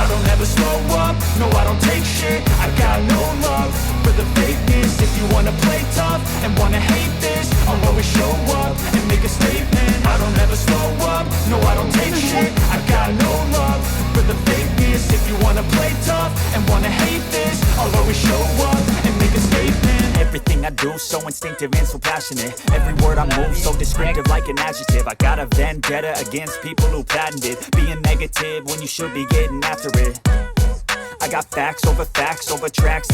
I don't ever slow up, no I don't take shit. I got no love for the fakeness. If you wanna play tough and wanna hate this, I'll always show up and make a statement. I don't ever slow up, no I don't take shit. I got no love for the fakeness. If you wanna play tough and wanna hate this, I'll always show up and make a statement. Everything I do so instinctive and so passionate. Every word I move so descriptive like an adjective. I got a vendetta against people who patented being negative when you should be getting after it. I got facts over tracks,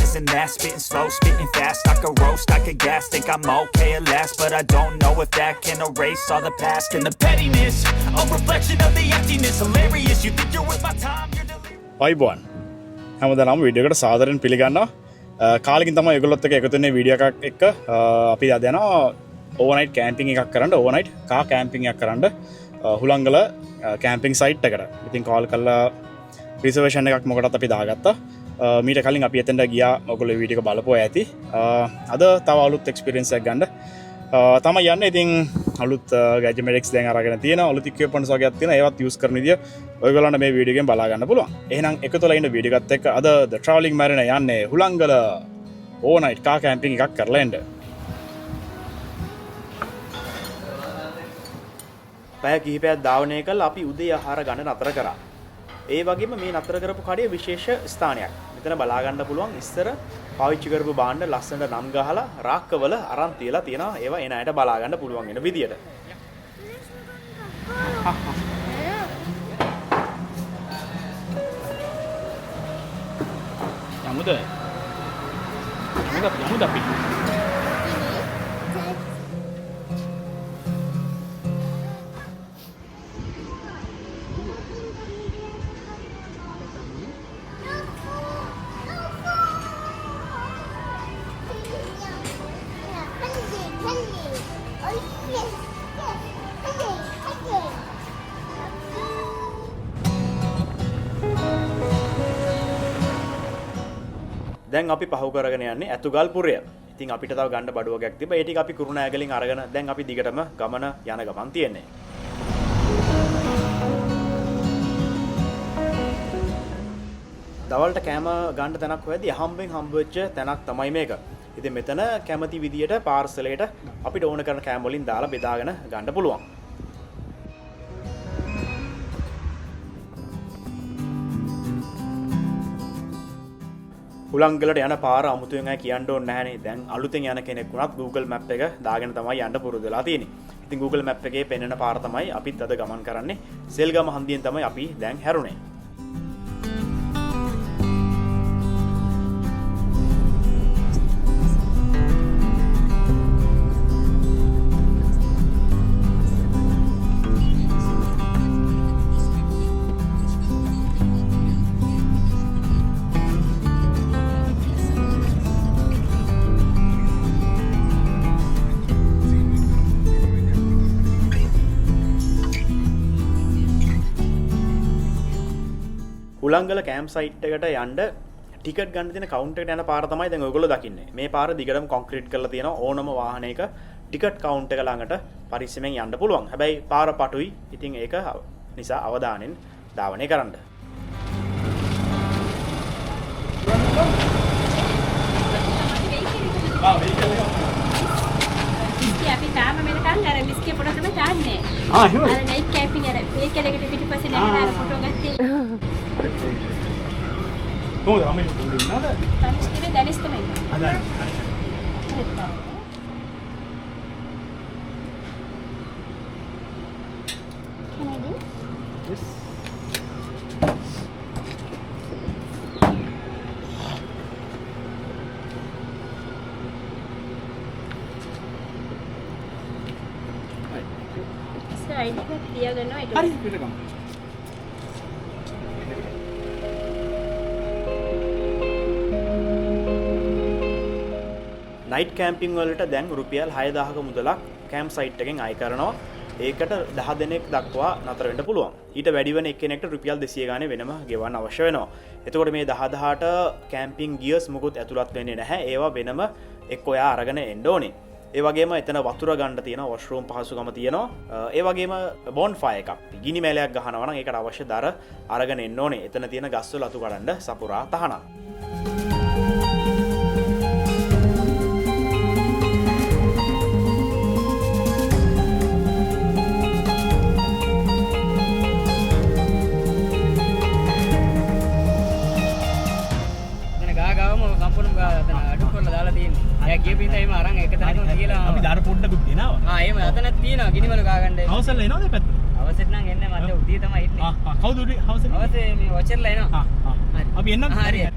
this and that. Spitting slow, spitting fast. I could roast, I could gas. Think I'm okay at last, but I don't know if that can erase all the past and the pettiness. A reflection of the emptiness. Hilarious, you think you're worth my time, you're delirious. අයිබෝන් හැමදාම video එකට සාදරයෙන් පිළිගන්නවා. කාලෙකින් තමයි ඔයගොල්ලොත් එක්ක එකතු වෙන්නේ වීඩියෝ එකක් එක්ක. අපි අද යනවා ඕවර්නයිට් කැම්පින් එකක් කරන්න, ඕවර්නයිට් කාර් කැම්පින් එකක් කරන්න හුලංගල කැම්පින් සයිට් එකට. ඉතින් කෝල් කරලා රිසර්වේෂන් එකක් මොකටද අපි දාගත්තා. මීට කලින් අපි එතනට ගියා. ඔයගොල්ලෝ වීඩියෝ එක බලපුවා ඇති. අද තව අලුත් එක්ස්පීරියන්ස් එකක් ගන්න තමයි යන්නේ. ඉතින් අලුත් ගැජමෙටික්ස් දැන් අරගෙන තියෙනවා. අලුත් ඉක්විප්මන්ට්ස් වගේක් තියෙනවා. ඒවත් යූස් කරන විදිය ඔයගොල්ලන්ට මේ වීඩියෝ එකෙන් බලා ගන්න පුළුවන්. එහෙනම් එකතු වෙලා ඉන්න වීඩියෝ එකත් එක්ක අද ද ට්‍රැවලින් මැරින යන්නේ හුලංගල ඕවර්නයිට් කාර් කැම්පින් එකක් කරලා එන්න. පැය කිහිපයක් ධාවනය කළා අපි උදේ ආහාර ගන්න නතර කරා. ඒ වගේම මේ නතර කරපු කඩේ විශේෂ ස්ථානයක්. මෙතන බලා ගන්න පුළුවන් ඉස්සර පාවිච්චි කරපු භාණ්ඩ ලස්සනට නම් ගහලා රාක්කවල අරන් තියලා තියෙනවා. ඒවා එන අයට බලා ගන්න පුළුවන් වෙන විදියට. යමුද අපි දැන් අපි පහු කරගෙන යන්නේ ඇතුගල්පුරය. ඉතින් අපිට තව ගන්න බඩු වගේක් තිබ්බා. ඒ ටික අපි කුරුණෑගලින් අරගෙන දැන් අපි දිගටම ගමන යන ගමන් තියෙන්නේ. දවල්ට කෑම ගන්න තැනක් හොයද්දී අහම්බෙන් හම්බ වෙච්ච තැනක් තමයි මේක. ඉතින් මෙතන කැමති විදියට පාර්සලයට අපිට ඕන කරන කෑම වලින් දාලා බෙදාගෙන ගන්න පුළුවන්. හුලංගලට යන පාර අමුතුවෙන් අය කියන්න ඕනේ නැහනේ. දැන් අලුතෙන් යන කෙනෙක් වුණත් Google Map එක දාගෙන තමයි යන්න පුරුදු වෙලා තියෙන්නේ. ඉතින් Google Map එකේ පෙන්වන පාර තමයි අපිත් අද ගමන් කරන්නේ. සෙල්ගම හන්දියෙන් තමයි අපි දැන් හැරුණේ. හුලංගල කැම්ප් සයිට් එකට යන්න ටිකට් ගන්න තියෙන කවුන්ටර් එකට යන පාර තමයි දැන් ඔයගොල්ලෝ දකින්නේ. මේ පාර දිගටම කොන්ක්‍රීට් කරලා තියෙනවා. ඕනම වාහනයක ටිකට් කවුන්ටර් එක ළඟට පරිස්සමෙන් යන්න පුළුවන්. හැබැයි පාර පටුයි. ඉතින් ඒක නිසා අවධානයෙන් ධාවනය කරන්න. අපි තාම මෙතන අර මිස්කේ පොඩ තමයි තාන්නේ. එහෙමයි. අර නයිට් කැම්පින් අර මේ කෙලෙකට පිටිපස්සේ නැහැ අර ෆොටෝ ගත්තේ. කොහොමද රමේ දුන්නාද? තනිස්කේ දැනිස් තමයි. අදයි. Can I do? Yes. ID එක තියාගන්නවා ඒක. හරි පිට ගමු. නයිට් කැම්පින් වලට දැන් රුපියල් 6000ක මුදලක් කැම්ප් සයිට් එකෙන් අය කරනවා. ඒකට 10 දෙනෙක් දක්වා නතර වෙන්න පුළුවන්. ඊට වැඩි වෙන එක්කෙනෙක්ට රුපියල් 200 ගානේ වෙනම ගෙවන්න අවශ්‍ය වෙනවා. එතකොට මේ 10,000ට කැම්පින් ගියර්ස් මුකුත් ඇතුළත් වෙන්නේ නැහැ. ඒවා වෙනම එක්ක ඔයා අරගෙන එන්න ඕනේ. ඒ වගේම එතන වතුර ගන්න තියෙන වොෂ්රූම් පහසුකම තියෙනවා. ඒ වගේම බොන් ෆයර් එකක් ගිනි මැලයක් ගහනවා නම් ඒකට අවශ්‍ය දර අරගෙන එන්න ඕනේ. එතන තියෙන ගස්වල අතු කඩන්න සපුරා තහනම්. අපි දාර පොඩ්ඩකුත් දෙනවා. එහෙම අතනක් තියෙනවා ගිනිවල ගාගන්න. හවසල් එනවද මේ පැත්තට? අවසෙත් නම් එන්නේ මට උදේ තමයි ඉන්නේ. කවුද උදේ හවසල්? අවසේ මේ වොචර්ලා එනවා. අපි එන්නම්. හරි.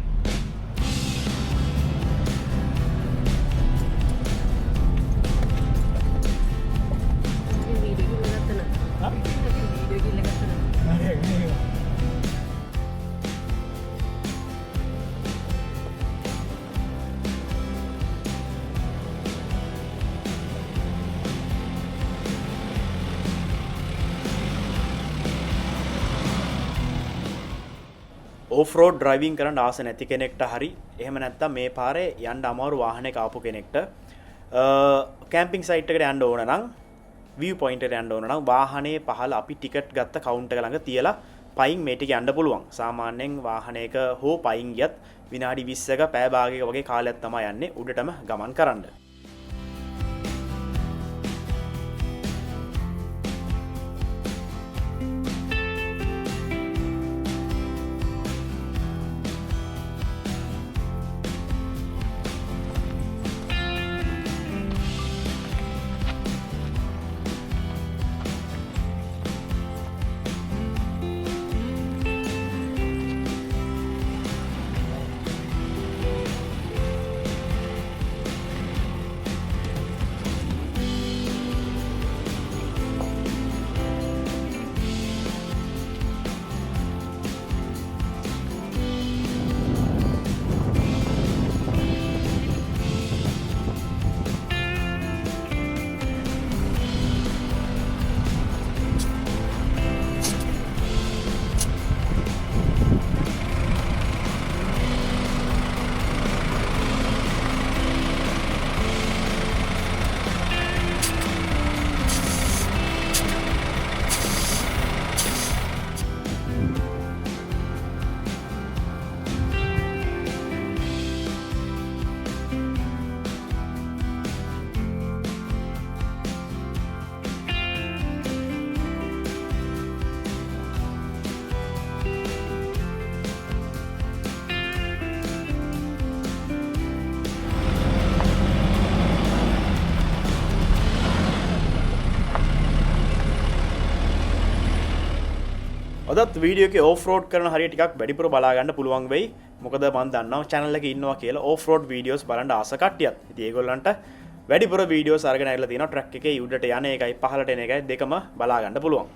ඕෆ්රෝඩ් ඩ්‍රයිවිං කරන්න ආස නැති කෙනෙක්ට හරි එහෙම නැත්නම් මේ පාරේ යන්න අමාරු වාහනයක ආපු කෙනෙක්ට කැම්පින් සයිට් එකට යන්න ඕන නම් view point එකට යන්න ඕන නම් වාහනේ පහළ අපි ටිකට් ගත්ත කවුන්ටර් එක ළඟ තියලා පයින් මේ ටික යන්න පුළුවන්. සාමාන්‍යයෙන් වාහනයක හෝ පයින් ගියත් විනාඩි 20ක පැය භාගයක වගේ කාලයක් තමයි යන්නේ උඩටම ගමන් කරන්න. අදත් වීඩියෝ එකේ ඕෆ් රෝඩ් කරන හරිය ටිකක් වැඩිපුර බලා ගන්න පුළුවන් වෙයි. මොකද මම දන්නවා channel එකේ ඉන්නවා කියලා ඕෆ් රෝඩ් වීඩියෝස් බලන්න ආස කට්ටියත්. ඉතින් ඒගොල්ලන්ට වැඩිපුර වීඩියෝස් අරගෙන ඇවිල්ලා තියෙනවා ට්‍රක් එකේ උඩට යන එකයි පහළට එන එකයි දෙකම බලා ගන්න පුළුවන්.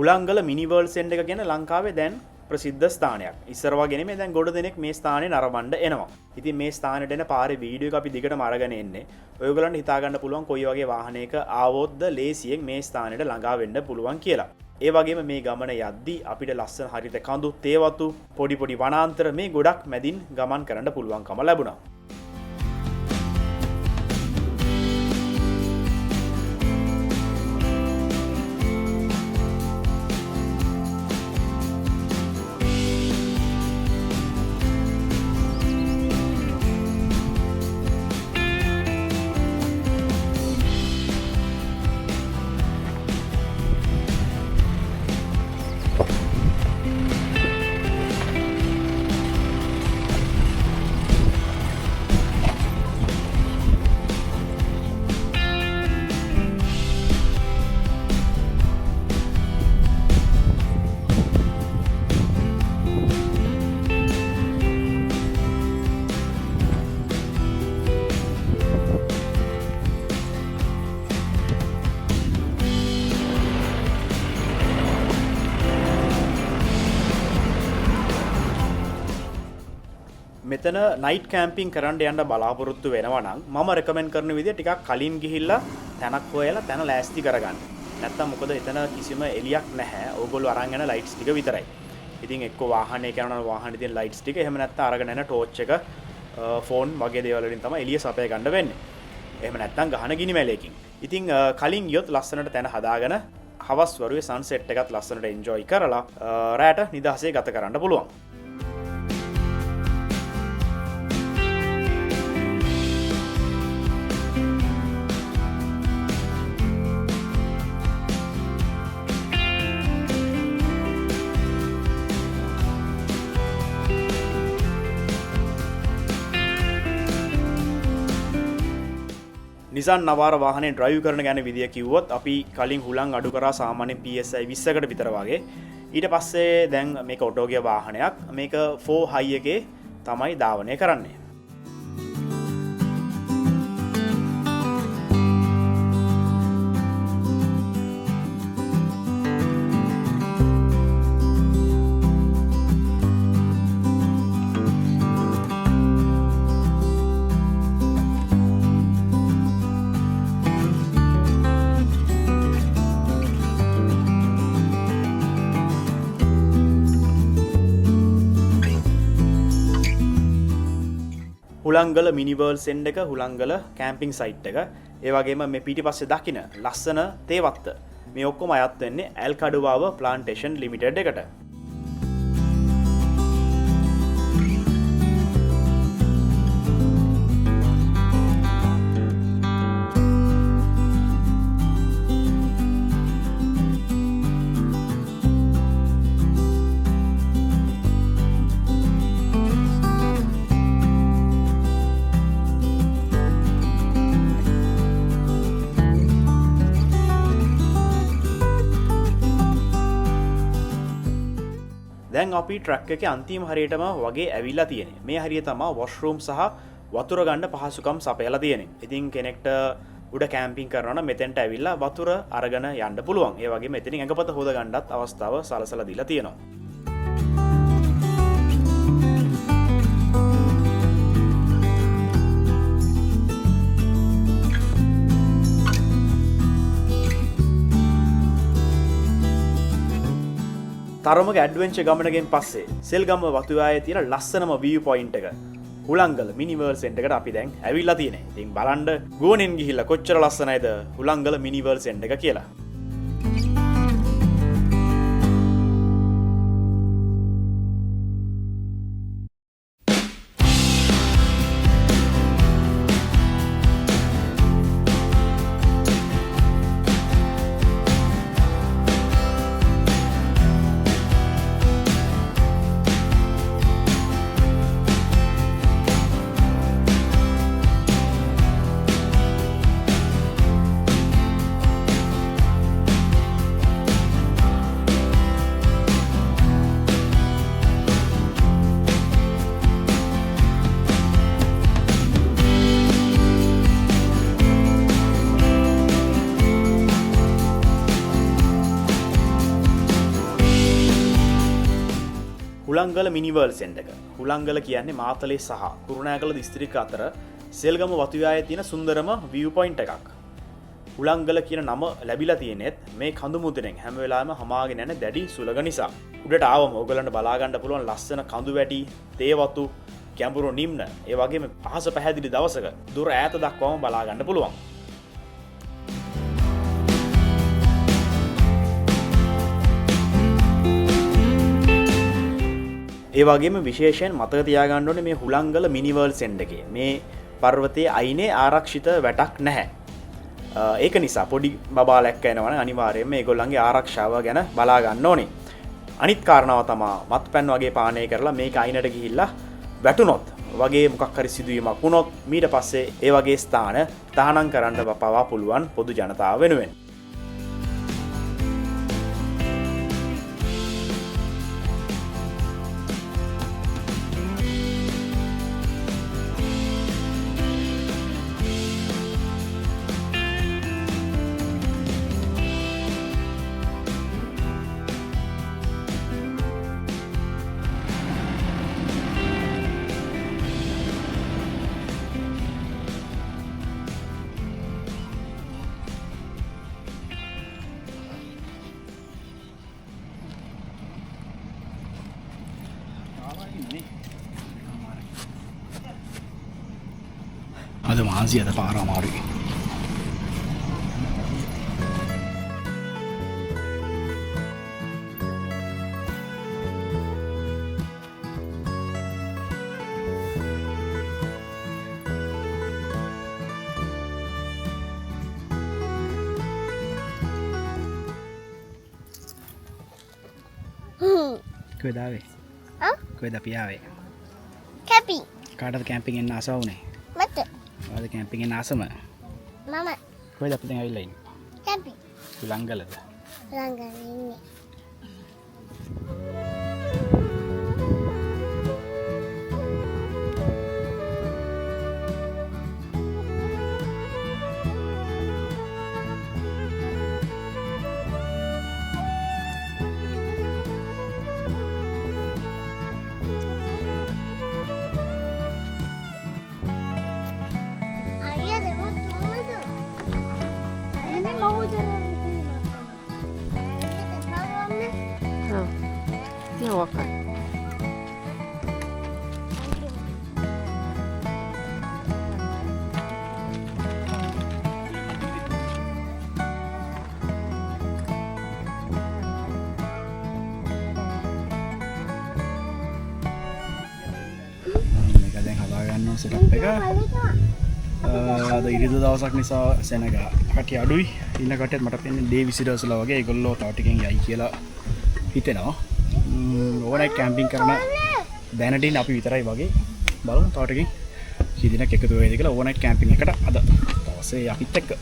හුලංගල මිනිවර්ල් සෙන්ඩ් එක ගැන ලංකාවේ දැන් ප්‍රසිද්ධ ස්ථානයක්. ඉස්සර වගේ නෙමෙයි දැන් ගොඩ දෙනෙක් මේ ස්ථානේ නරඹන්න එනවා. ඉතින් මේ ස්ථානෙට එන පාරේ වීඩියෝ එක අපි දිගටම අරගෙන එන්නේ. ඔයගොල්ලන්ට හිතා ගන්න පුළුවන් කොයි වගේ වාහනයක ආවොත්ද ලේසියෙන් මේ ස්ථානෙට ළඟා වෙන්න පුළුවන් කියලා. ඒ වගේම මේ ගමන යද්දී අපිට ලස්සන හරිත කඳු, තේවතු, පොඩි පොඩි වනාන්තර මේ ගොඩක් මැදින් ගමන් කරන්න පුළුවන්කම ලැබුණා. මෙතන නයිට් කැම්පින් කරන්න යන්න බලාපොරොත්තු වෙනවා නම් මම රෙකමෙන්ඩ් කරන විදිහ ටිකක් කලින් ගිහිල්ලා තැනක් හොයලා තැන ලෑස්ති කරගන්න. නැත්තම් මොකද එතන කිසිම එලියක් නැහැ. ඕගොල්ලෝ අරන් යන ලයිට්ස් ටික විතරයි. ඉතින් එක්ක වාහනේ කරනවා වාහනේ තියෙන ලයිට්ස් ටික එහෙම නැත්තම් අරගෙන යන ටෝච් එක ෆෝන් වගේ දේවල් වලින් තමයි එළිය සපය ගන්න වෙන්නේ. එහෙම නැත්තම් ගහන ගිනි මැලයකින්. ඉතින් කලින් ගියොත් ලස්සනට තැන හදාගෙන හවස් වරුවේ සන්සෙට් එකත් ලස්සනට එන්ජොයි කරලා රැට නිදහසේ ගත කරන්න පුළුවන්. නිසන් නවාර වාහනේ ඩ්‍රයිව් කරන ගැන විදිය කිව්වොත් අපි කලින් හුලං අඩු කරා සාමාන්‍යයෙන් PSI 20කට විතර වගේ. ඊට පස්සේ දැන් මේක ඔටෝ ගියර් වාහනයක්. මේක 4 high එකේ තමයි ධාවනය කරන්නේ. හුලංගල මිනිවර්ල් සෙන්ඩ් එක හුලංගල කැම්පින් සයිට් එක. ඒ වගේම මේ පිටිපස්සේ දකින්න ලස්සන තේවත්ත. මේ ඔක්කොම අයත් වෙන්නේ ඇල්කඩුවාව ප්ලාන්ටේෂන් ලිමිටඩ් එකට. දැන් අපි ට්‍රක් එකේ අන්තිම හරියටම වගේ ඇවිල්ලා තියෙන්නේ. මේ හරිය තමයි වොෂ්රූම් සහ වතුර ගන්න පහසුකම් සපයලා තියෙන්නේ. ඉතින් කෙනෙක්ට උඩ කැම්පින් කරනවා නම් මෙතෙන්ට ඇවිල්ලා වතුර අරගෙන යන්න පුළුවන්. ඒ වගේම මෙතනින් ඇඟපත හොද ගන්නත් අවස්ථාව සලසලා දීලා තියෙනවා. තරමක ඇඩ්වෙන්චර් ගමනකින් පස්සේ සෙල්ගම වතුයායේ තියෙන ලස්සනම view point එක හුලංගල මිනිවර්ල් සෙන්ටර් එකට අපි දැන් ඇවිල්ලා තියෙන්නේ. ඉතින් බලන්න ගුවනින් ගිහිල්ලා කොච්චර ලස්සනයිද හුලංගල මිනිවර්ල් සෙන්ටර් එක කියලා. හුළංගල මිනිවර්ල් සෙන්ටර් එක. හුළංගල කියන්නේ මාතලේ සහ කුරුණෑගල දිස්ත්‍රික්ක අතර සෙල්ගම වතුයායේ තියෙන සුන්දරම view point එකක්. හුළංගල කියන නම ලැබිලා තියෙනෙත් මේ කඳු මුදුනෙන් හැම වෙලාවෙම හමාගෙන යන දැඩි සුළඟ නිසා. උඩට ආවම ඔයගලන්ට බලා ගන්න පුළුවන් ලස්සන කඳු වැටි, තේ වතු, ගැඹුරු නිම්න, ඒ වගේම අහස පැහැදිලි දවසක දුර ඈත දක්වාම බලා ගන්න පුළුවන්. ඒ වගේම විශේෂයෙන් මතක තියාගන්න ඕනේ මේ හුළංගල මිනිවර්ල් සෙන්ටර් එකේ මේ පර්වතයේ අයිනේ ආරක්ෂිත වැටක් නැහැ. ඒක නිසා පොඩි බබාලැක්ක එනවනේ අනිවාර්යයෙන්ම මේගොල්ලන්ගේ ආරක්ෂාව ගැන බලා ගන්න ඕනේ. අනිත් කාරණාව තමයි මත්පැන් වගේ පානය කරලා මේක අයිනට ගිහිල්ලා වැටුනොත් වගේ මොකක් හරි සිදුවීමක් වුණොත් ඊට පස්සේ ඒ වගේ ස්ථාන තහනම් කරන්න පවා පුළුවන් පොදු ජනතාව වෙනුවෙන්. අද මාන්සි අද පාර අමාරුයි. කොහෙද ආවේ? කොහෙද අපි ආවේ? කැපි. කාටද කැම්පින් එන්න ආසාව උනේ? මට. ඔයාලද කැම්පින් එන්න ආසම? මම කොහෙද අපි දැන් ඇවිල්ලා ඉන්නේ? කැපි. ළංගලද? ළඟ ඉන්නේ. සෙටප් එක අද ඉරිදා දවසක් නිසා සෙනග කටි අඩුයි. ඉන්න කට්ටියත් මට පෙන්නේ ඩේ විසිටර්ස්ලා වගේ ඒගොල්ලෝ තව ටිකෙන් යයි කියලා හිතෙනවා. ඕවර්නයිට් කැම්පින් කරන දැනටින් අපි විතරයි වගේ බලමු තව ටිකෙන් කී දිනක් එකතු වෙයිද කියලා ඕවර්නයිට් කැම්පින් එකට අද දවසේ අපිත් එක්ක.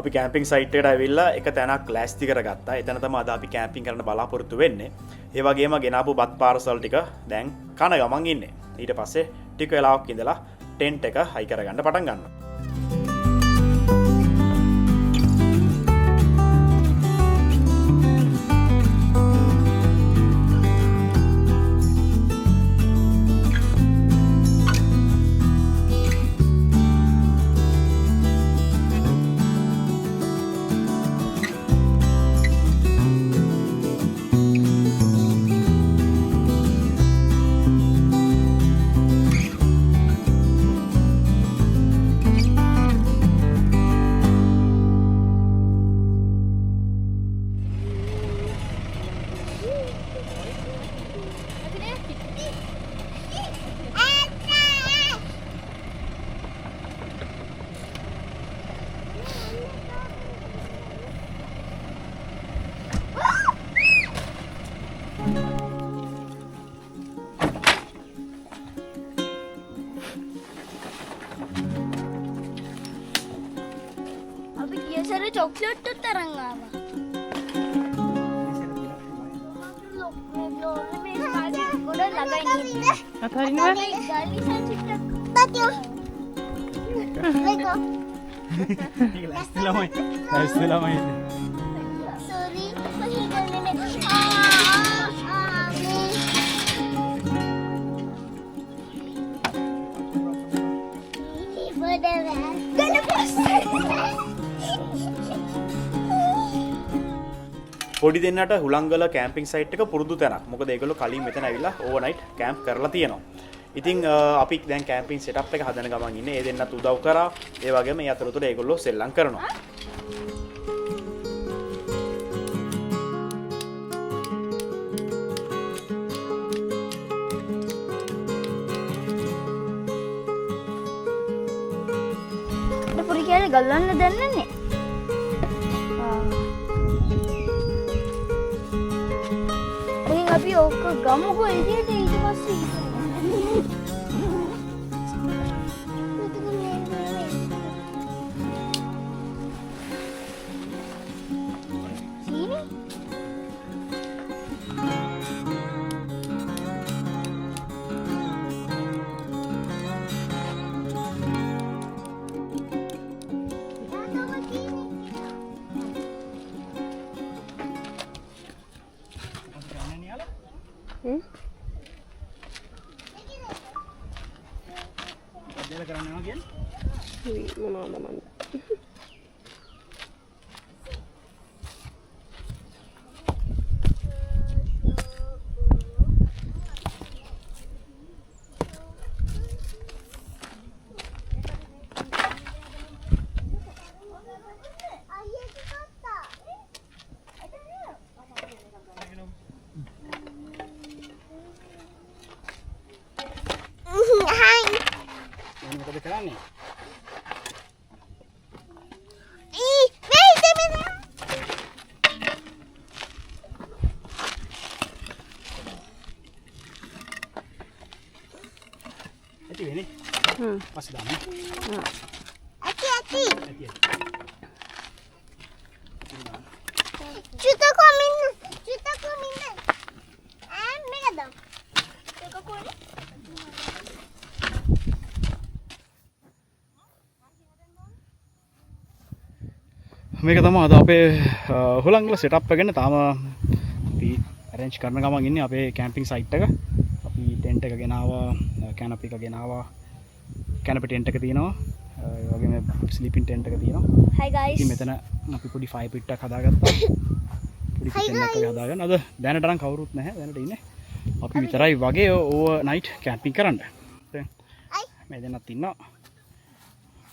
අපි කැම්පින් සයිට් එකට ඇවිල්ලා එක තැනක් ලෑස්ති කරගත්තා. එතන තමයි අද අපි කැම්පින් කරන්න බලාපොරොත්තු වෙන්නේ. ඒ වගේම ගෙනාපු බත් පාර්සල් ටික දැන් කන ගමන් ඉන්නේ. ඊට පස්සේ ටික වෙලාවක් ඉඳලා ටෙන්ට් එක හයි කරගන්න පටන් ගන්නවා. චොක්ලට් උත් අරන් ආවා. ගොඩ ළඟයි. අතරින්නවා. ලැස්තිලාමයි Sorry. පොඩි දෙන්නට හුළංගල කැම්පින් සයිට් එක පුරුදු තැනක්. මොකද ඒගොල්ලෝ කලින් මෙතන ඇවිල්ලා ඕවර්නයිට් කැම්ප් කරලා තියෙනවා. ඉතින් අපි දැන් කැම්පින් සෙටප් එක හදන ගමන් ඉන්නේ. ඒ දෙන්නත් උදව් කරා. ඒ වගේම මේ අතරතුර ඒගොල්ලෝ සෙල්ලම් කරනවා. පොඩි කෑලි ගල්වන්න දැන්නන්නේ. අපි ඕක ගමුකෝ එළියට ඊට පස්සේ පස්සේ දාන්න. ඇති. චුතකෝ මින්න. මේක දාන්න. චුතකෝනේ. මේක තමයි අද අපේ හුළංගල සෙටප් එකගෙන තාම අපි arrange කරන ගමන් ඉන්නේ අපේ කැම්පින් සයිට් එක. අපි ටෙන්ට් එක ගෙනාවා, කැනපි එක ගෙනාවා. කැනපි ටෙන්ට් එක තියෙනවා. ඒ වගේම ස්ලීපින් ටෙන්ට් එක තියෙනවා. Hi guys. ඉතින් මෙතන අපි පොඩි ෆයර් පිට් එකක් හදාගත්තා. පොඩි කිචන් එකක් හදාගන්න. අද දැනට නම් කවුරුත් නැහැ. දැනට ඉන්නේ අපි විතරයි වගේ ඕවර් නයිට් කැම්පින් කරන්න. දැන් මේ දෙන්නත් ඉන්නවා.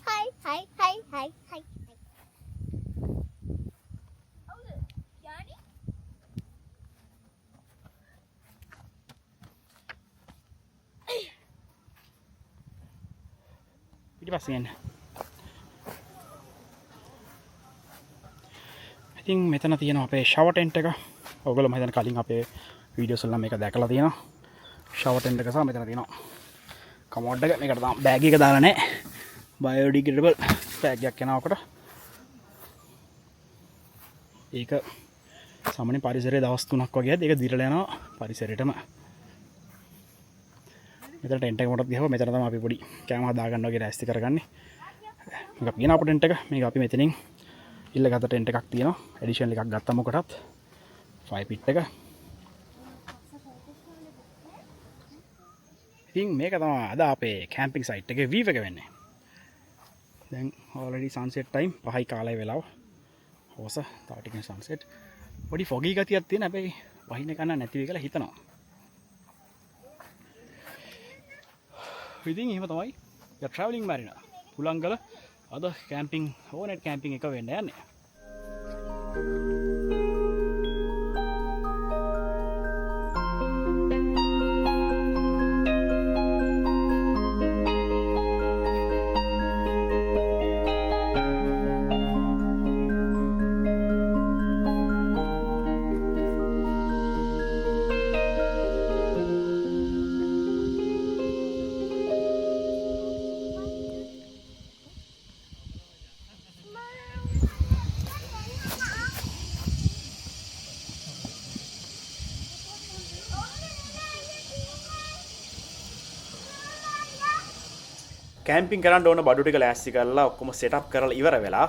Hi. ඊට පස්සේ යන්න. ඉතින් මෙතන තියෙනවා අපේ ෂවර් ටෙන්ට් එක. ඔයගොල්ලෝ මම හිතන්නේ කලින් අපේ වීඩියෝස් වල මේක දැකලා තියෙනවා. ෂවර් ටෙන්ට් එක සහ මෙතන තියෙනවා කමෝඩ් එක. මේකට තාම බෑග් එක දාලා නැහැ. බයෝඩිග්‍රේඩබල් බෑග් එකක් යනකොට. ඒක සාමාන්‍ය පරිසරයේ දවස් 3ක් වගේ ඇද්ද ඒක දිරලා යනවා පරිසරයටම. මෙතන ටෙන්ට් එක මොකටද ගියව මෙතන තමයි අපි පොඩි කැම හදා ගන්න වගේ රැස්ති කරගන්නේ. මේක අපි ගෙනාපු ටෙන්ට් එක. මේක අපි මෙතනින් ඉල්ලගත්ත ටෙන්ට් එකක් තියෙනවා. ඇඩිෂනල් එකක් ගත්තා මොකටත්. ෆයර් පිට් එක. ඉතින් මේක තමයි අද අපේ කැම්පින් සයිට් එකේ වීව් එක වෙන්නේ. දැන් ඔල්රෙඩි සන්සෙට් ටයිම් 5යි කාලය වෙලාව. හොස තව ටිකකින් සන්සෙට්. පොඩි ෆොගි ගතියක් තියෙන හැබැයි වහින්න ගන්න නැති වෙයි කියලා හිතනවා. ඉතින් එහෙම තමයි යා ට්‍රැවලින් මැරිනා හුළංගල අද කැම්පින් ඕනෙට් කැම්පින් එක වෙන්න යන්නේ. කැම්පින් කරන්න ඕන බඩු ටික ලෑස්ති කරලා ඔක්කොම සෙටප් කරලා ඉවර වෙලා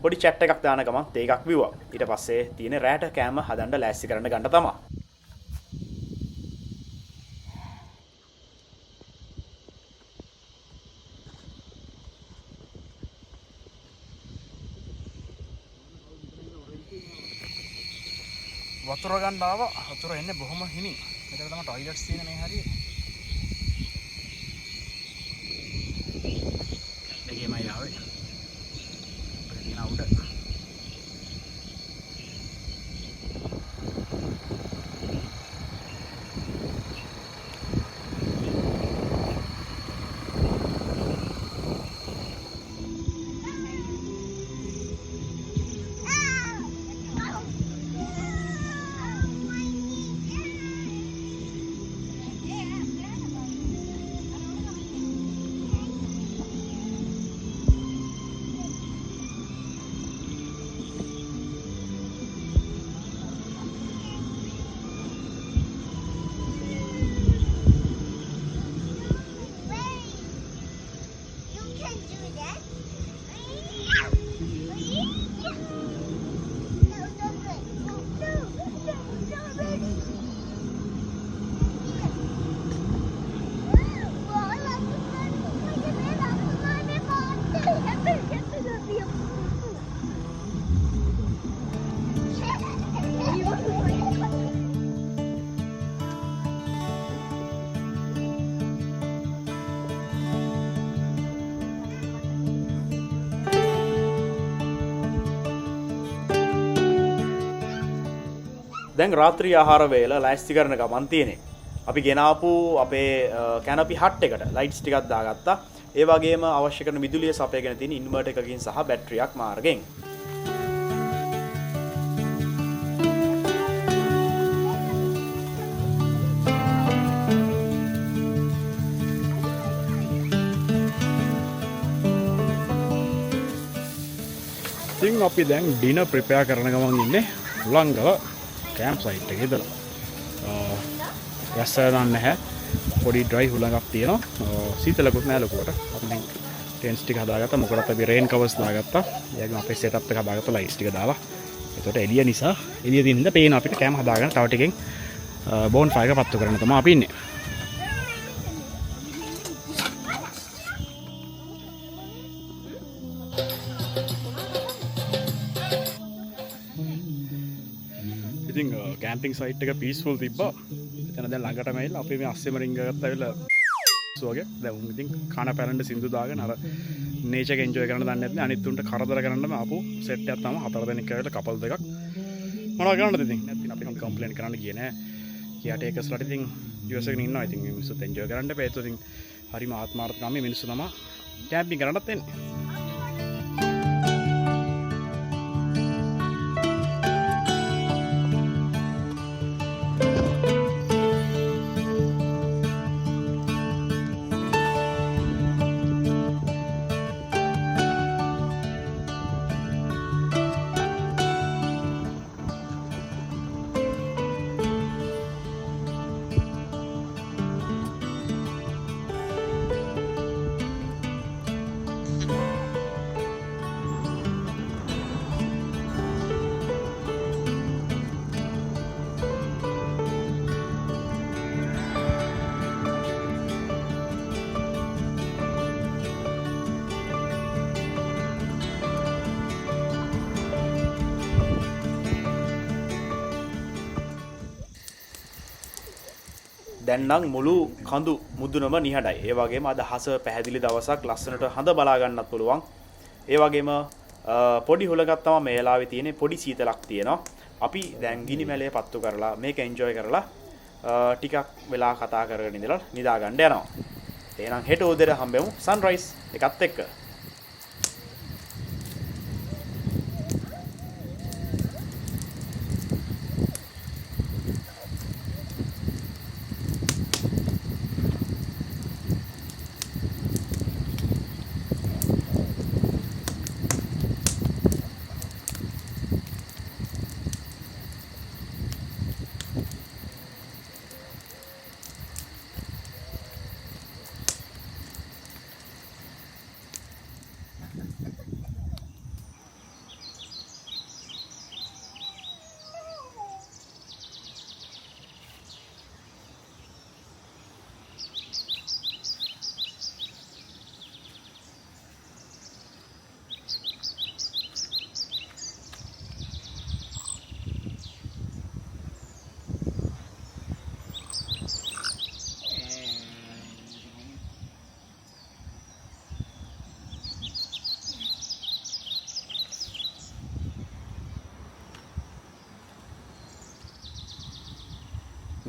පොඩි chat එකක් දාන ගමන් තේ එකක් විව්වා. ඊට පස්සේ තියෙන රෑට කෑම හදන්න ලෑස්ති කරන්න ගන්න තමයි. වතුර ගන්න ආවා. වතුර එන්නේ බොහොම හිමින්. මෙතන තමයි ටොයිලට්ස් තියෙන මේ හරිය. එකේමයි ආවේ. ප්‍රතිනා උඩ. දැන් රාත්‍රී ආහාර වේල ලෑස්ති කරන ගමන් තියෙන්නේ. අපි ගෙනාපු අපේ කැනපි හට් එකට ලයිට්ස් ටිකක් දාගත්තා. ඒ වගේම අවශ්‍ය කරන විදුලිය සපයගෙන තියෙන ඉන්වර්ටර් එකකින් සහ බැටරියක් මාර්ගෙන්. ඉතින් අපි දැන් ඩිනර් ප්‍රිපෙයාර් කරන ගමන් ඉන්නේ උලංගල කැම්ප් සයිට් එකේ ඉඳලා. වැස්ස නැහැ. පොඩි ඩ්‍රයි හුලඟක් තියෙනවා. සීතලකුත් නැහැ ලොකුවට. අපි දැන් ටෙන්ට්ස් ටික හදාගත්තා. මොකටද අපි රේන් කවර්ස් දාගත්තා. ඊයන් අපේ සෙටප් එක හදාගත්තා ලයිට්ස් ටික දාලා. ඒකට එළිය නිසා එළිය තියෙන ඉඳ පේන අපිට කැම් හදාගෙන තව ටිකෙන් බෝන් ෆයර් එක පත්තු කරන්න තමයි අපි ඉන්නේ. ඉතින් කැම්පින් සයිට් එක පීස්ෆුල් තිබ්බා. එතන දැන් ළඟටම ඇවිල්ලා අපි මේ අස්සෙම රින්ග ගත්තා ඇවිල්ලා වගේ දැන් උන් ඉතින් කන පැරෙන්න සින්දු දාගෙන අර නේචර් එක එන්ජොයි කරන්න දන්නේ නැත්නම් අනිත් උන්ට කරදර කරන්නම ආපු සෙට් එකක් තමයි හතර දෙනෙක් ඇවිල්ලා කපල් දෙකක් මොනවා කරන්නද ඉතින් නැත්නම් අපි කම්ප්ලේන්ට් කරන්න ගියේ නෑ. කියාට ඒකස්ලට ඉතින් US එකේ ඉන්නවා. ඉතින් මේ මිනිස්සුත් එන්ජොයි කරන්න බෑ. ඒක ඉතින් හරිම ආත්මාර්ථකාමී මිනිස්සු තමයි කැම්පින් කරන්නත් එන්නේ. දැන් නම් මුළු කඳු මුදුනම නිහඬයි. ඒ වගේම අද හස පැහැදිලි දවසක් ලස්සනට හඳ බලා ගන්නත් පුළුවන්. ඒ වගේම පොඩි හුලඟක් තමයි මේ වෙලාවේ තියෙන්නේ. පොඩි සීතලක් තියෙනවා. අපි දැන් ගිනි මැලේ පත්තු කරලා මේක එන්ජොයි කරලා ටිකක් වෙලා කතා කරගෙන ඉඳලා නිදා ගන්න යනවා. එහෙනම් හෙට උදේට හම්බෙමු සන්රයිස් එකත් එක්ක.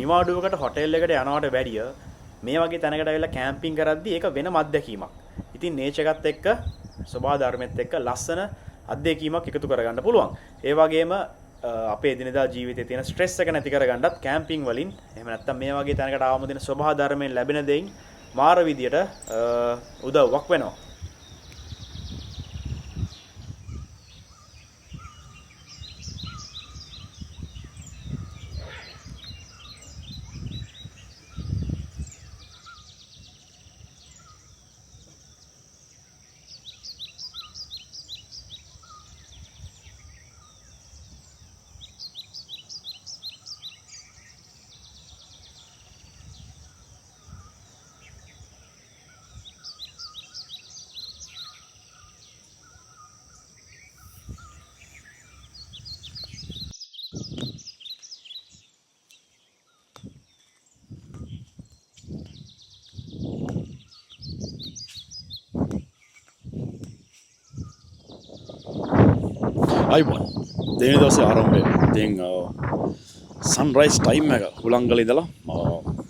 නිවාඩුවකට හොටෙල් එකට යනවට වැඩිය මේ වගේ තැනකට ඇවිල්ලා කැම්පින් කරද්දී ඒක වෙනම අත්දැකීමක්. ඉතින් නේචර් එකත් එක්ක ස්වභාව ධර්මෙත් එක්ක ලස්සන අත්දැකීමක් එකතු කරගන්න පුළුවන්. ඒ වගේම අපේ එදිනෙදා ජීවිතයේ තියෙන ස්ට්‍රෙස් එක නැති කරගන්නත් කැම්පින් වලින් එහෙම නැත්නම් මේ වගේ තැනකට ආවම දෙන ස්වභාව ධර්මයෙන් ලැබෙන දෙයින් මාර විදියට උදව්වක් වෙනවා. අයිබෝන් දෙවෙනි දවසේ ආරම්භය. ඉතින් සන්රයිස් ටයිම් එක හුළංගල ඉඳලා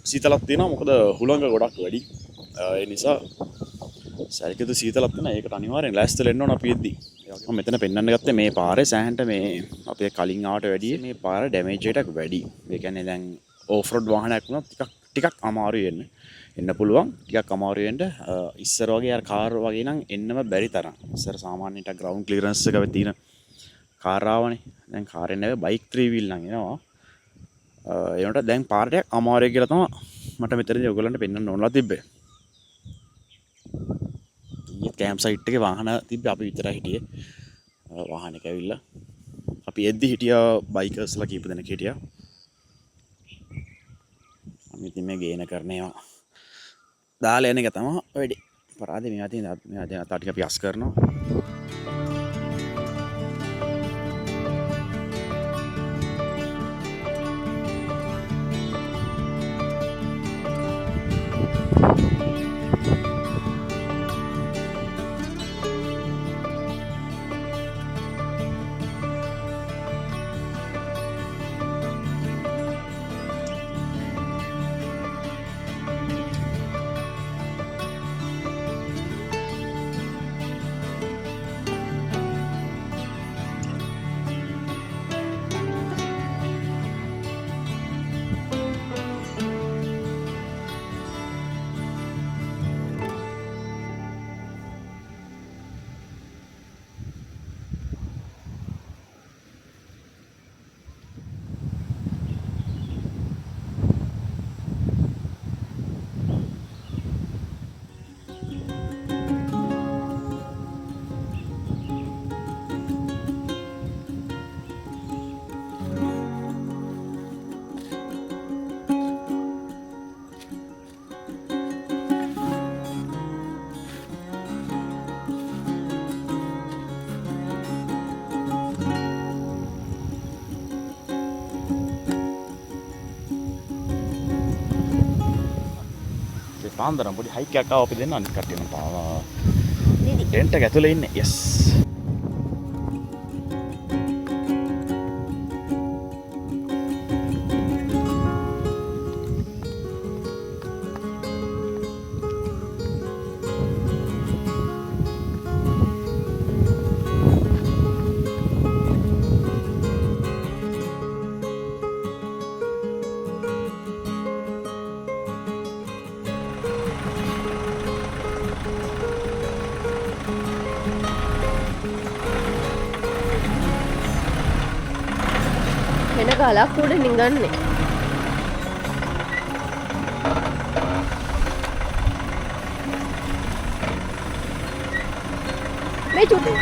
සීතලක් තියෙනවා. මොකද හුළංග ගොඩක් වැඩි. ඒ නිසා සැලකියුතු සීතලක් තියෙනවා. ඒකට අනිවාර්යෙන් ලෑස්තිලා එන්න ඕන අපි එද්දි. මම මෙතන පෙන්වන්න ගත්තේ මේ පාරේ සෑහෙනට මේ අපේ කලින් ආවට වැඩිය මේ පාර ඩැමේජ් එකක් වැඩි. ඒ කියන්නේ දැන් ඕෆ් රෝඩ් වාහනයක් වුණත් ටිකක් අමාරුයි එන්න පුළුවන්. ටිකක් අමාරුයි වෙන්න ඉස්සර වගේ අර කාර් වගේ නම් එන්නම බැරි තරම්. ඉස්සර සාමාන්‍යයෙන් ග්‍රවුන්ඩ් ක්ලියරන්ස් එක තියෙන කාර් ආවනේ. දැන් කාර් එක නෙවෙයි බයික් 3 wheel නම් එනවා. ඒනට දැන් පාරට අමාරුයි කියලා තමයි මට මෙතනදී ඔයගොල්ලන්ට පෙන්වන්න ඕනලා තිබ්බේ. ඊයේ කැම්ප් සයිට් එකේ වාහන තිබ්බේ අපි විතරයි හිටියේ. වාහනයක ඇවිල්ලා අපි එද්දි හිටියා බයිකර්ස්ලා කීප දෙනෙක් හිටියා. අපි ඉතින් මේ ගේන කරනවා. දාලා යන එක තමයි වැඩි. පරාදේ මෙයා තියෙන තාටික අපි අස් කරනවා. පාන්දරම් පොඩි හයික් එකක් ආව අපි දෙන්න අනිත් කට්ටියම තාම ටෙන්ට් එක ඇතුලේ ඉන්නේ. යස්. වෙන ගලක් උඩ නිගන්නේ. මේ චුටි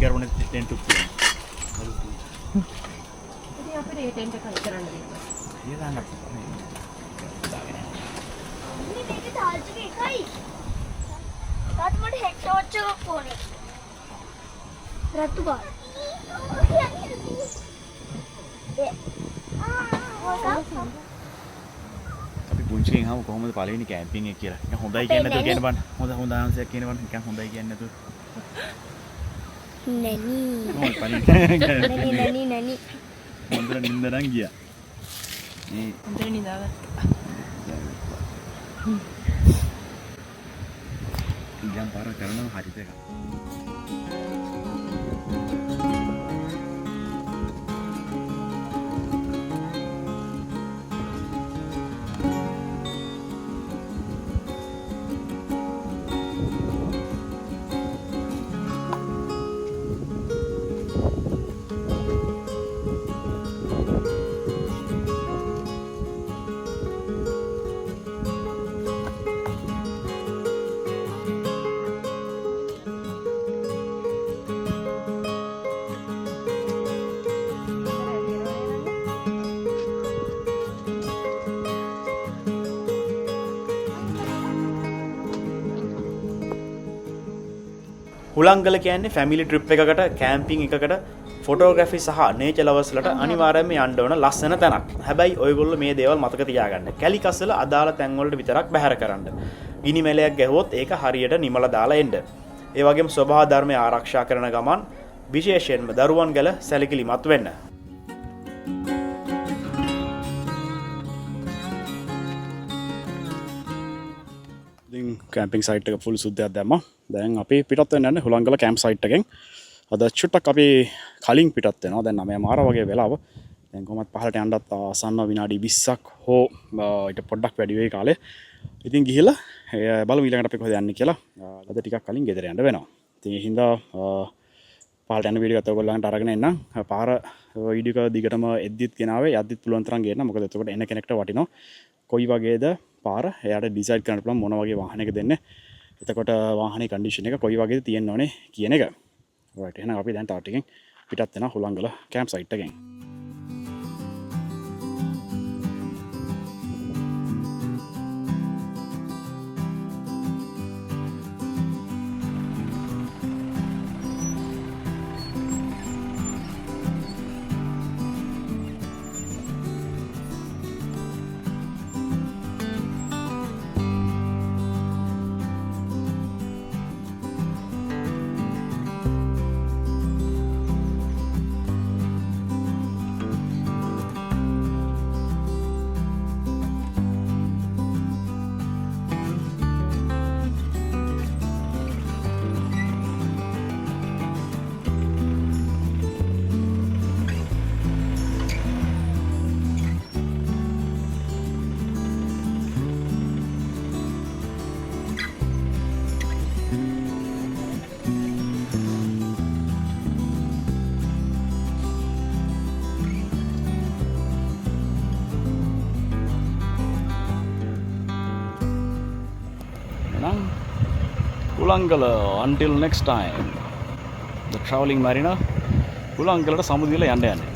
කරන ටෙන්ට් එක තියෙනවා. ඉතින් අපිට ඒ ටෙන්ට් එක කරන්න දෙන්න. ඒ දාන්න අපිට. තාජ් එක එකයි. තාත් මට හෙඩ් ටෝච් එකක් ඕනේ. රතු පාට. අපි පුංචියෙන් ආව කොහොමද පළවෙනි කැම්පින් එක කියලා. නිකන් හොඳයි කියන්නේ නැතුව කියන බං. හොඳ ආන්සරයක් කියන බං. නිකන් හොඳයි කියන්නේ නැතුව. නැනි. කොහොමද පළවෙනි නැනි. හොඳට නින්ද නම් ගියා. මේ හොඳට නිදාගත්තා. ඉඳන් පාර කරනවා හරිද එක. හුලංගල කියන්නේ ෆැමිලි ට්‍රිප් එකකට කැම්පින් එකකට ෆොටෝග්‍රැෆි සහ නේචර් ලවර්ස්ලට අනිවාර්යයෙන්ම යන්න ඕන ලස්සන තැනක්. හැබැයි ඔයගොල්ලෝ මේ දේවල් මතක තියාගන්න. කැලිකස්වල අදාළ තැන් වලට විතරක් බැහැර කරන්න. ගිනි මැලයක් ගැහුවොත් ඒක හරියට නිමලා දාලා එන්න. ඒ වගේම ස්වභාව ධර්මය ආරක්ෂා කරන ගමන් විශේෂයෙන්ම දරුවන් ගැල සැලකිලිමත් වෙන්න. කැම්පින් සයිට් එක ෆුල් සුද්ධයක් දැම්මා. දැන් අපි පිටත් වෙන්න යන්නේ හුලංගල කැම්ප් සයිට් එකෙන්. අද චුට්ටක් අපි කලින් පිටත් වෙනවා. දැන් 9 මාර වගේ වෙලාව. දැන් කොහොමත් පහලට යන්නත් ආසන්න විනාඩි 20ක් හෝ ඊට පොඩ්ඩක් වැඩි වෙයි කාලේ. ඉතින් ගිහිල්ලා බලමු ඊළඟට අපි කොහෙද යන්නේ කියලා. අද ටිකක් කලින් ගෙදර යන්න වෙනවා. ඉතින් ඒ හින්දා පහලට යන වීඩියෝ එකත් ඔයගොල්ලන්ට අරගෙන එන්නම්. පාර වීඩියෝ එක දිගටම එද්දිත් ගෙනාවේ යද්දිත් පුළුවන් තරම් ගේන්න. මොකද එතකොට එන කෙනෙක්ට වටිනවා. කොයි වගේද පාර එයාට ඩිසයිඩ් කරන්න පුළුවන් මොන වගේ වාහනයක දෙන්නේ. එතකොට වාහනේ කන්ඩිෂන් එක කොයි වගේද තියෙන්න ඕනේ කියන එක. රයිට් එහෙනම් අපි දැන් තාත් ටිකෙන් පිටත් වෙනවා හුලංගල කැම්ප් සයිට් එකෙන්. Ulangala until next time. The traveling mariner Ulangala සමුදිවල යන්න යන්නේ.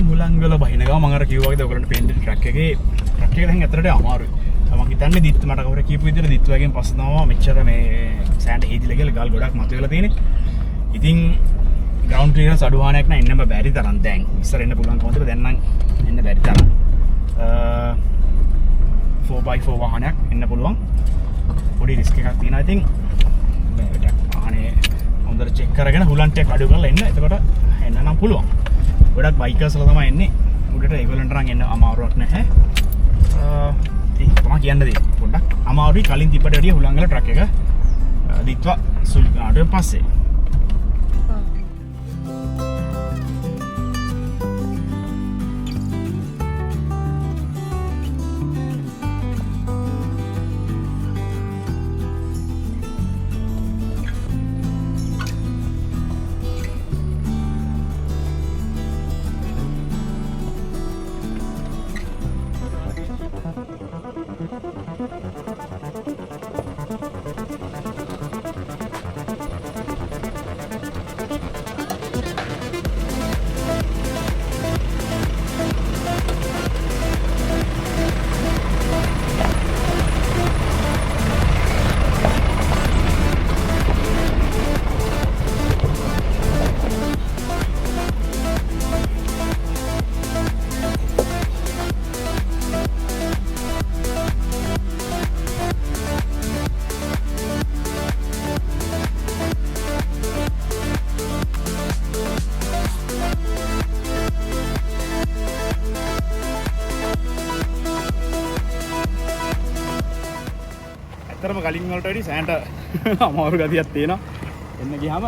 දැන් හුලංගල බහින ගම මම අර කිව්වා වගේ ඔයගලන්ට පේන්න ට්‍රක් එකේ දැන් ඇත්තට අමාරුයි. මම හිතන්නේ දිත් මට කවුරු කියපු විදිහට දිත් වගේම පස්සේ තමයි මෙච්චර මේ සෑන්ඩ් හීදිලා කියලා ගල් ගොඩක් මතුවලා තියෙන්නේ. ඉතින් ග්‍රවුන්ඩ් ක්ලියරන්ස් අඩුවානයක් නම් එන්නම බැරි තරම් දැන්. ඉස්සර එන්න පුළුවන් කොහොමද දැන් නම් එන්න බැරි තරම්. 4x4 වාහනයක් එන්න පුළුවන්. පොඩි රිස්ක් එකක් තියෙනවා. ඉතින් වාහනේ හොඳට චෙක් කරගෙන හුලන්ට් එක අඩු කරලා එන්න. එතකොට එන්න නම් පුළුවන්. ගොඩක් බයිකර්ස්ලා තමයි එන්නේ. උඩට ඒගොල්ලන්ට නම් එන්න අමාරුවක් නැහැ. තමා කියන්න දේ පොඩ්ඩක් අමාරුයි කලින් තිබ්බට වැඩිය හුලංගල ට්‍රක් එක දිත්වා සුල්කාඩුවෙන් පස්සේ. ඇත්තටම කලින් වලට වැඩි සෑන්ට අමාරු ගතියක් තියෙනවා. එන්න ගියාම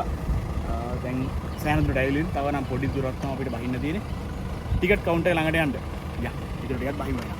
දැන් සෑන්ට ඩයිලින් තව නම් පොඩි දුරක් තමයි අපිට බහින්න තියෙන්නේ. ටිකට් කවුන්ටර් එක ළඟට යන්න. යා, ඊට ටිකක් බහින්න වෙනවා.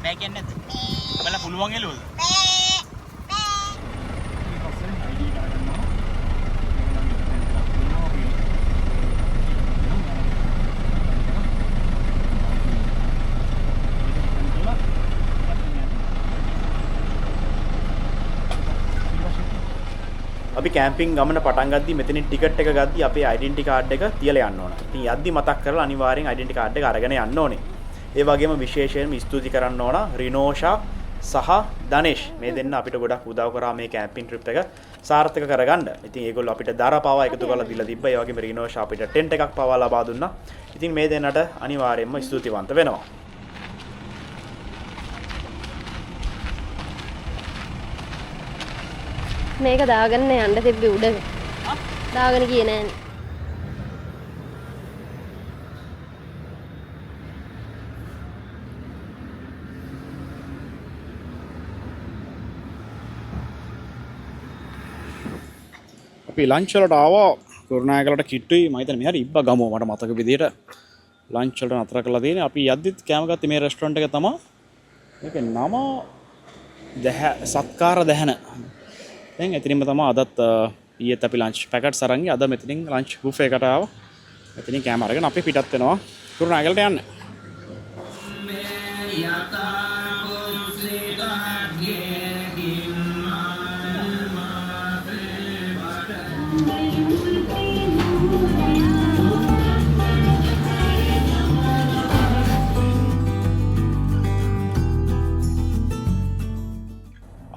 බෑ කියන්නේ නැද්ද? බලන්න පුළුවන් එළුවද? අපි කැම්පින් ගමන පටන් ගද්දි මෙතනින් ටිකට් එක ගද්දි අපේ ඩෙන්ටිටි කාඩ් එක තියලා යන්න ඕන. ඉතින් යද්දි මතක් කරලා අනිවාර්යෙන් ඩෙන්ටිටි කාඩ් එක අරගෙන යන්න ඕනේ. ඒ වගේම විශේෂයෙන්ම ස්තුති කරන්න ඕන රිනෝෂා සහ දනේෂ් මේ දෙන්න අපිට ගොඩක් උදව් කරා මේ කැම්පින් ට්‍රිප් එක සාර්ථක කරගන්න. ඉතින් ඒගොල්ලෝ අපිට දර පවා එකතු කරලා දීලා තිබ්බා. ඒ වගේම රිනෝෂා අපිට ටෙන්ට් එකක් පවා ලබා දුන්නා. ඉතින් මේ දෙන්නට අනිවාර්යෙන්ම ස්තුතිවන්ත වෙනවා. මේක දාගෙන යන්න තිබ්බේ උඩ. දාගෙන ගියේ නෑනේ. අපි ලන්ච් වලට ආවා කුරුණෑගලට කිට්ටුයි මම හිතන්නේ මෙහාට ඉබ්බා ගමුව මට මතක විදියට ලන්ච් වලට නතර කරලා තියෙන්නේ. අපි යද්දිත් කෑම ගත්තේ මේ රෙස්ටොරන්ට් එක තමයි. මේකේ නම සත්කාර දැහන. දැන් එතනින්ම තමයි අදත් ඊයේත් අපි ලන්ච් පැකට්ස් අරන් ගියා. අද මෙතනින් ලන්ච් බුෆේ එකට ආවා. මෙතනින් කෑම අරගෙන අපි පිටත් වෙනවා කුරුණෑගලට යන්න.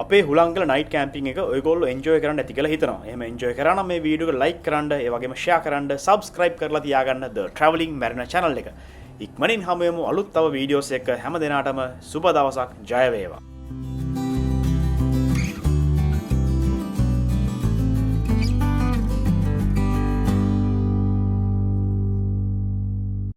අපේ හුලංගල නයිට් කැම්පින් එක ඔයගොල්ලෝ එන්ජොයි කරන්න ඇති කියලා හිතනවා. එහෙම එන්ජොයි කරා නම් මේ වීඩියෝ එක ලයික් කරන්න, ඒ වගේම ෂෙයා කරන්න, සබ්ස්ක්‍රයිබ් කරලා තියාගන්න The Travelling Mariner channel එක. ඉක්මනින් හමු වෙමු අලුත් තව වීඩියෝස් එක. හැම දිනාටම සුබ දවසක්. ජය වේවා.